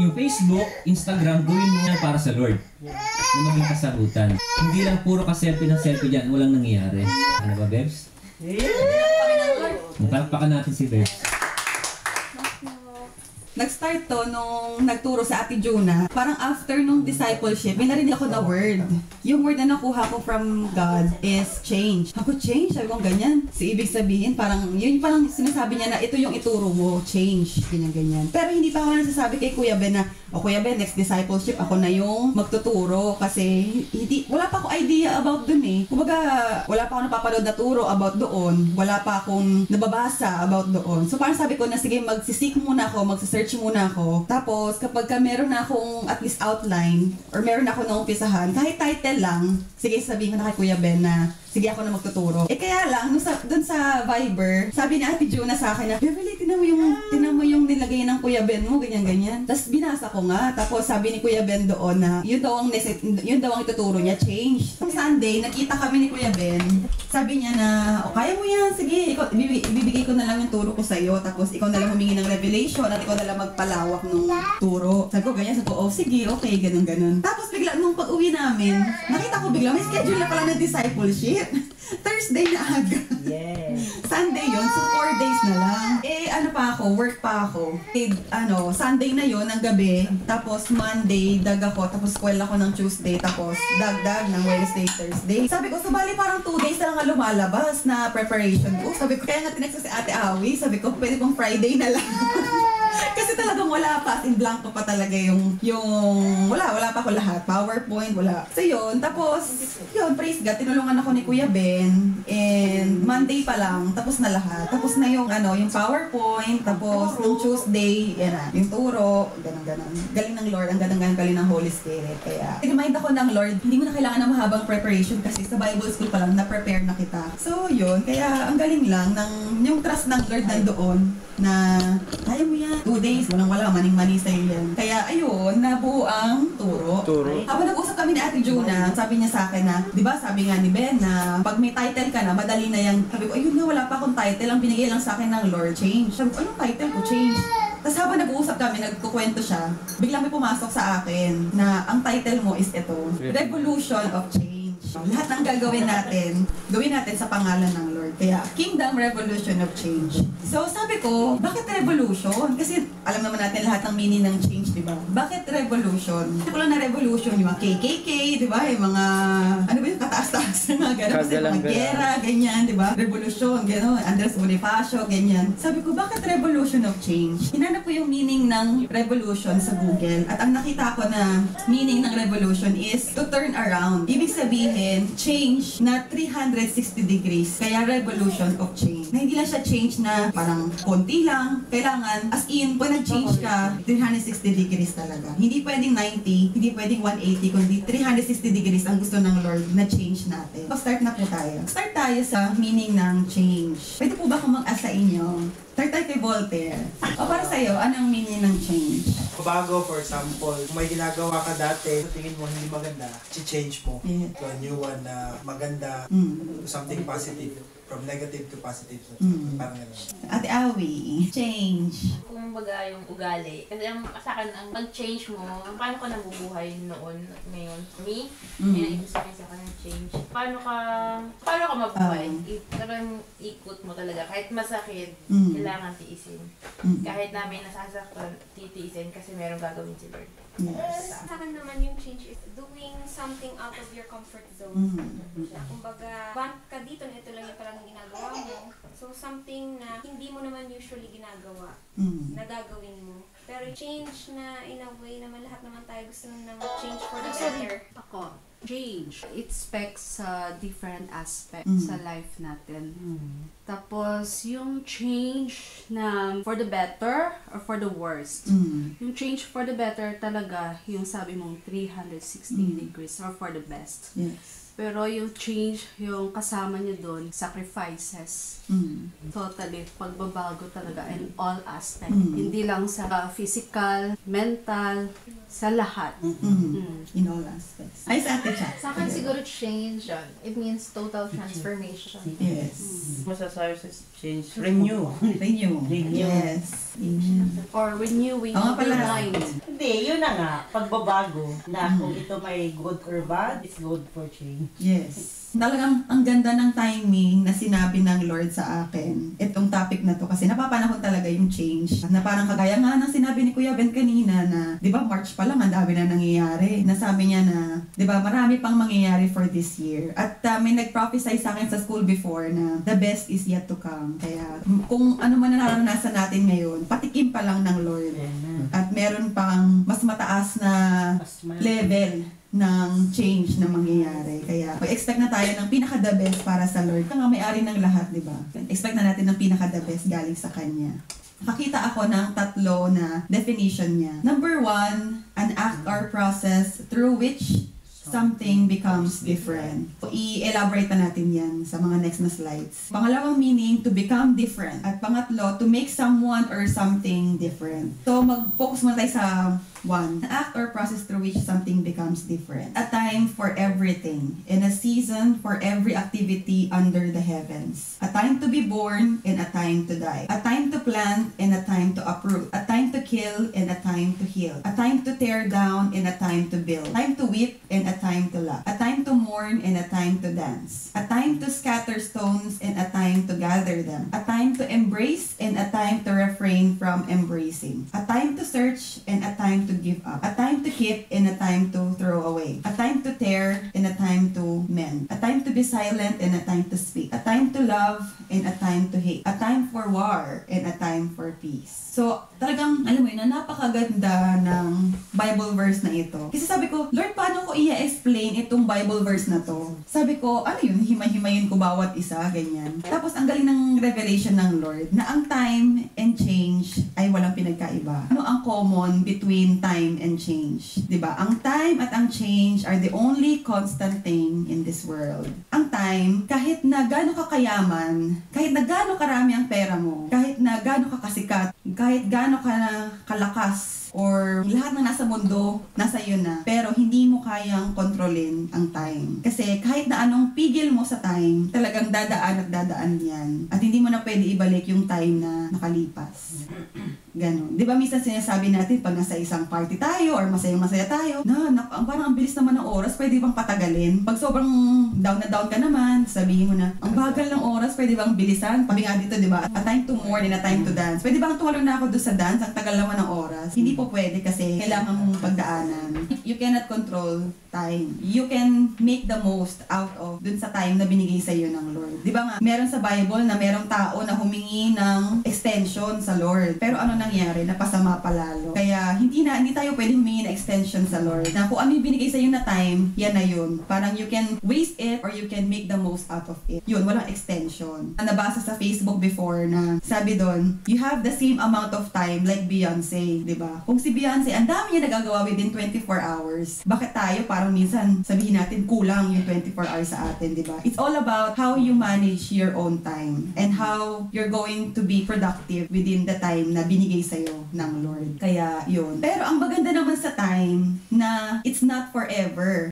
yung Facebook, Instagram, gawin mo yan para sa Lord. Na maging kasagutan. Hindi lang puro ka-selfie ng selfie dyan, walang nangyayari. Ano ba, Bebs? Palakpakan natin si Bebs. Nag-start to nung nagturo sa Ate Juna. Parang after nung discipleship, may narinig ako na word. Yung word na nakuha ko from God is change. Ako, change? Sabi ko, ganyan. So, ibig sabihin, parang, yun parang sinasabi niya na ito yung ituro mo, change. Ganyan. Pero hindi pa ako nasasabi kay Kuya Ben na, Kuya Ben, next discipleship, ako na yung magtuturo. Kasi, wala pa ako idea about dun eh. Kumbaga, wala pa ako napapanood na turo about doon. Wala pa akong nababasa about doon. So, parang sabi ko na, sige, magsisik muna ako, magsisearch muna ako. Tapos, kapag meron na akong at least outline, or meron na ako na umpisahan, kahit title lang, sige, sabihin ko na kay Kuya Ben na, sige ako na magtuturo. Kaya lang, dun sa Viber, sabi ni Ate Juna sa akin na, Beverly, tinan mo yung nilagay ng Kuya Ben mo, ganyan. Tapos binasa ko nga. Tapos sabi ni Kuya Ben doon na, yun daw ang ituturo niya, change. Nung Sunday, nakita kami ni Kuya Ben. Sabi niya na, kaya mo yan, sige, ibibigay ko na lang yung turo ko sa'yo. Tapos ikaw na lang humingi ng revelation at ikaw na lang magpalawak ng turo. Sabi ko, ganyan. Sabi ko, sige, okay, ganun. Tapos bigla, nung pag-uwi namin, nakita ko bigla, may schedule na pala ng discipleship. Thursday na aga. Yes. Sunday yun, so 4 days na lang. Work pa ako. Sunday na yun, ng gabi. Tapos Monday, ako. Tapos school ako ng Tuesday. Tapos dagdag ng Wednesday, Thursday. Sabi ko, bali parang 2 days na lang lumalabas na preparation ko. Sabi ko, kaya nga tinexto si Ate Awi. Sabi ko, pwede pong Friday na lang. Kasi talagang wala pa. In blanco pa talaga wala pa ako lahat. PowerPoint, wala. So yun, tapos, praise God, tinulungan ako ni Kuya Ben. And Monday pa lang, tapos na lahat. Tapos na yung PowerPoint, tapos nung Tuesday, yan na, yung turo, ganun. Galing ng Lord, ang galing ng Holy Spirit. Kaya, remind ako ng Lord, hindi mo na kailangan ng mahabang preparation kasi sa Bible school pa lang, na-prepare na kita. So yun, kaya ang galing lang, yung trust ng Lord nandoon, na kaya mo yan. 2 days, wala, maning-mani sa'yo yan. Kaya ayun, nabuo ang turo. Habang nag-usap kami ni Ate Juna, sabi niya sa akin na, di ba sabi nga ni Ben na pag may title ka na, madali na yan. Sabi ko, ayun nga, wala pa akong title. Ang binigay lang sa akin ng Lord, change. Sabi ko, anong title ko? Change. Tapos habang nag-uusap kami, nagkukwento siya, biglang may pumasok sa akin na ang title mo is ito, Revolution of Change. Lahat ng gawin natin sa pangalan ng Lord. Kaya, Kingdom Revolution of Change. So, sabi ko, bakit revolution? Kasi, alam naman natin lahat ng meaning ng change, di ba? Bakit revolution? Hindi ko lang na revolution, yung mga KKK, di ba? Yung mga, yung kataas-taas na mga gano'n. Kasi mga gera, ganyan, di ba? Revolution, gano'n. Andres Bonifacio, ganyan. Sabi ko, bakit revolution of change? Hinanap ko yung meaning ng revolution sa Google. At ang nakita ko na meaning ng revolution is to turn around. Ibig sabihin, change na 360 degrees. Kaya revolution of change. Na hindi lang siya change na parang konti lang. Kailangan, as in, pag nag-change ka, 360 degrees talaga. Hindi pwedeng 90, hindi pwedeng 180, kundi 360 degrees ang gusto ng Lord na change natin. So, start na po tayo. Start tayo sa meaning ng change. Pwede po ba akong mag-asa inyo? Start tayo kay Voltaire. O para sa'yo, anong meaning ng change? Bago, for example, kung may ginagawa ka dati, sa tingin mo hindi maganda, i-change mo to a new one na maganda, to something positive. From negative to positive. Parang gano'n. Ate Awi, change. Kumbaga yung ugali. Kasi sa akin, ang pag-change mo, paano ka nabubuhay noon, ngayon? Me? May ibig sabihin sa akin ng change. Paano ka mabuhay? Talagang ikot mo talaga. Kahit masakit, kailangan tiisin. Kahit na may nasasaktan, titiisin kasi merong gagawin si Lord. Yes. Sa akin naman yung change is doing something out of your comfort zone. Kumbaga, want ka dito na ito lang yung parang ginagawa mo. So, something na hindi mo naman usually ginagawa, na gagawin mo. Pero change na in a way naman lahat naman tayo gusto ng change for the better. Ako, change. It specs sa different aspects sa life natin. Tapos, yung change na for the better or for the worst. Yung change for the better talaga, yung sabi mong 360 degrees or for the best. Yes. Pero yung change, yung kasama niya doon, sacrifices. Totally, pagbabago talaga in all aspects. Hindi lang sa physical, mental, sa lahat. In all aspects. Ay, sa Ate Cha. Sa akin siguro change, it means total transformation. Yes. Masasabi sa change, renew. Renew. Yes. Or renewing Oo nga your pala. mind. Hindi, yun na nga, pagbabago na kung ito may good or bad, it's good for change. Yes. Talagang ang ganda ng timing na sinabi ng Lord sa akin itong topic na to kasi napapanahon talaga yung change. Na parang kagaya nga ng sinabi ni Kuya Ben kanina na, di ba, March pa lang, ang dami na nangyayari. Nasabi niya na, di ba, marami pang mangyayari for this year. At may nag-prophesy sa akin sa school before na the best is yet to come. Kaya kung ano man nararanasan natin ngayon, patikim pa lang ng Lord. At meron pang mas mataas na level ng change na mangyayari. Kaya mag-expect na tayo ng pinaka-the best para sa Lord. Kaya nga may-ari ng lahat, di ba? Expect na natin ng pinaka-the best galing sa Kanya. Nakita ako ng 3 na definition niya. Number 1, an act or process through which something becomes different. So, i-elaborate na natin yan sa mga next na slides. Pangalawang meaning, to become different. At pangatlo, to make someone or something different. So, mag-focus muna tayo sa 1. An act or process through which something becomes different. A time for everything, and a season for every activity under the heavens. A time to be born, and a time to die. A time to plant, and a time to uproot. A time to kill, and a time to heal. A time to tear down, and a time to build. A time to weep, and a time to laugh. A time to mourn, and a time to dance. A time to scatter stones, and a time to gather them. A time to embrace, and a time to refrain from embracing. A time to search, and a time to give up. A time to keep, and a time to throw away. A time to tear, and a time to mend. A time to be silent, and a time to speak. A time to love, and a time to hate. A time for war, and a time for peace. So, talagang, alam mo yun, na napakaganda ng Bible verse na ito. Kasi sabi ko, Lord, paano ko i-explain itong Bible verse na to? Sabi ko, ano yun, himay-himayin ko bawat isa, ganyan. Tapos, ang galing ng revelation ng Lord, na ang time and change ay walang pinagkaiba. Ano ang common between time and change? Diba? Ang time at ang change are the only constant thing in this world. Ang time, kahit na gaano ka kayaman, kahit na gaano karami ang pera mo, kahit na gaano ka kasikat, kahit gaano ka na kalakas, or lahat ng nasa mundo, nasa iyo na. Pero hindi mo kayang kontrolin ang time. Kasi kahit na anong pigil mo sa time, talagang dadaan at dadaan yan. At hindi mo na pwede ibalik yung time na nakalipas. Ganon. Di ba minsan sinasabi natin pag nasa isang party tayo or masaya tayo, parang ang bilis naman ng oras, pwede bang patagalin? Pag sobrang down na down ka naman, sabihin mo na, ang bagal ng oras, pwede bang bilisan? Pabi nga dito, di ba? A time to mourn and a time to dance. Pwede bang tumalon na ako doon sa dance? Ang tagal naman ng oras. Hindi po pwede kasi kailangan mong pagdaanan. You cannot control time. You can make the most out of dun sa time na binigay sa iyo ng Lord. Di ba nga, meron sa Bible na merong tao na humingi ng extension sa Lord. Pero ano nangyari? Napasama pa lalo. Kaya hindi tayo pwede humingi ng extension sa Lord. Na kung ano yung binigay sa iyo na time, yan na yun. Parang you can waste it or you can make the most out of it. Yun, walang extension. Nabasa sa Facebook before na sabi doon, you have the same amount of time like Beyonce. Di ba? Kung si Beyonce, ang dami niya nagagawa within 24 hours. Bakit tayo parang minsan sabihin natin kulang yung 24 hours sa atin, di ba? It's all about how you manage your own time and how you're going to be productive within the time na binigay sa'yo ng Lord. Kaya yun. Pero ang maganda naman sa time na it's not forever.